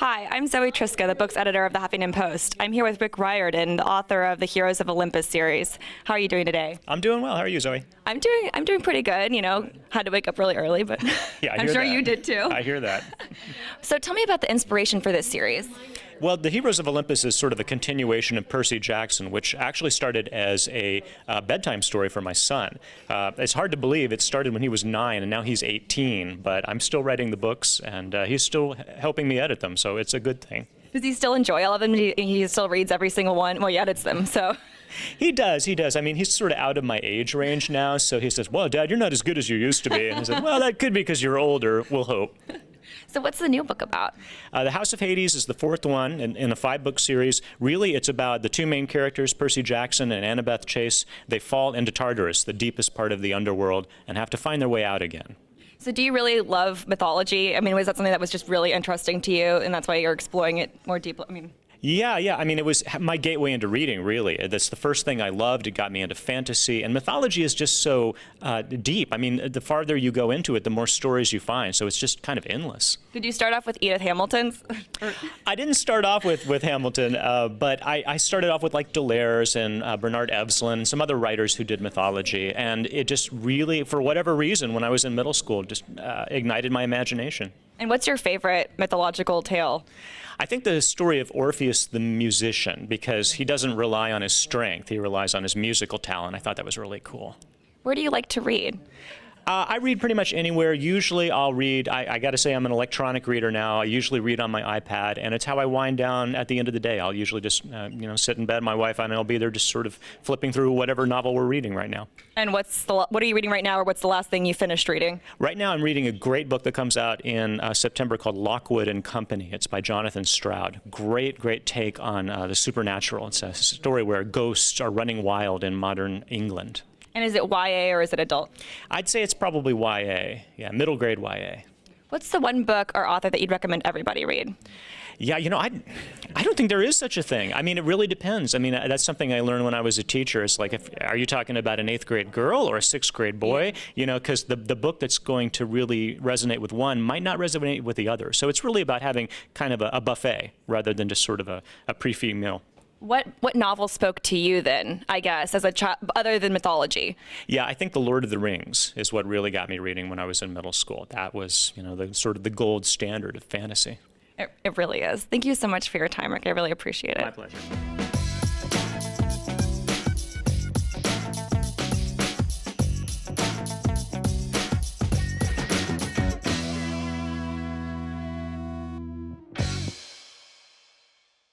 Hi, I'm Zoe Triska, the books editor of the Huffington Post. I'm here with Rick Riordan, the author of the Heroes of Olympus series. How are you doing today? I'm doing well. How are you, Zoe? I'm doing pretty good. You know, had to wake up really early, but Yeah, I'm sure you did too. I hear that. So tell me about the inspiration for this series. Well, the Heroes of Olympus is sort of a continuation of Percy Jackson, which actually started as a bedtime story for my son. It's hard to believe it started when he was 9 and now he's 18, but I'm still writing the books and he's still helping me edit them, so it's a good thing. Does he still enjoy all of them? He still reads every single one? Well, he edits them, so. He does. I mean, he's sort of out of my age range now, so he says, well, Dad, you're not as good as you used to be. And I said, well, that could be because you're older, we'll hope. So what's the new book about? The House of Hades is the fourth one in a 5-book series. Really, it's about the two main characters, Percy Jackson and Annabeth Chase. They fall into Tartarus, the deepest part of the underworld, and have to find their way out again. So do you really love mythology? I mean, was that something that was just really interesting to you, and that's why you're exploring it more deeply? Yeah. I mean, it was my gateway into reading, really. That's the first thing I loved. It got me into fantasy. And mythology is just so deep. I mean, the farther you go into it, the more stories you find. So it's just kind of endless. Did you start off with Edith Hamilton's? I didn't start off with Hamilton, but I started off with like Deleuze and Bernard Evslin and some other writers who did mythology. And it just really, for whatever reason, when I was in middle school, just ignited my imagination. And what's your favorite mythological tale? I think the story of Orpheus the musician, because he doesn't rely on his strength, he relies on his musical talent. I thought that was really cool. Where do you like to read? I read pretty much anywhere. Usually I'll read, I got to say I'm an electronic reader now. I usually read on my iPad, and it's how I wind down at the end of the day. I'll usually just sit in bed, my wife and I'll be there just sort of flipping through whatever novel we're reading right now. And what are you reading right now, or what's the last thing you finished reading? Right now I'm reading a great book that comes out in September called Lockwood and Company. It's by Jonathan Stroud. Great take on the supernatural. It's a story where ghosts are running wild in modern England. And is it YA or is it adult? I'd say it's probably YA. Yeah, middle grade YA. What's the one book or author that you'd recommend everybody read? Yeah, I don't think there is such a thing. I mean, it really depends. I mean, that's something I learned when I was a teacher. It's like, are you talking about an 8th grade girl or a 6th grade boy? Yeah. Because the book that's going to really resonate with one might not resonate with the other. So it's really about having kind of a buffet rather than just sort of a pre-feed meal. What novel spoke to you then, I guess, as a child, other than mythology? Yeah, I think The Lord of the Rings is what really got me reading when I was in middle school. That was, the sort of the gold standard of fantasy. It really is. Thank you so much for your time, Rick. I really appreciate it. My pleasure.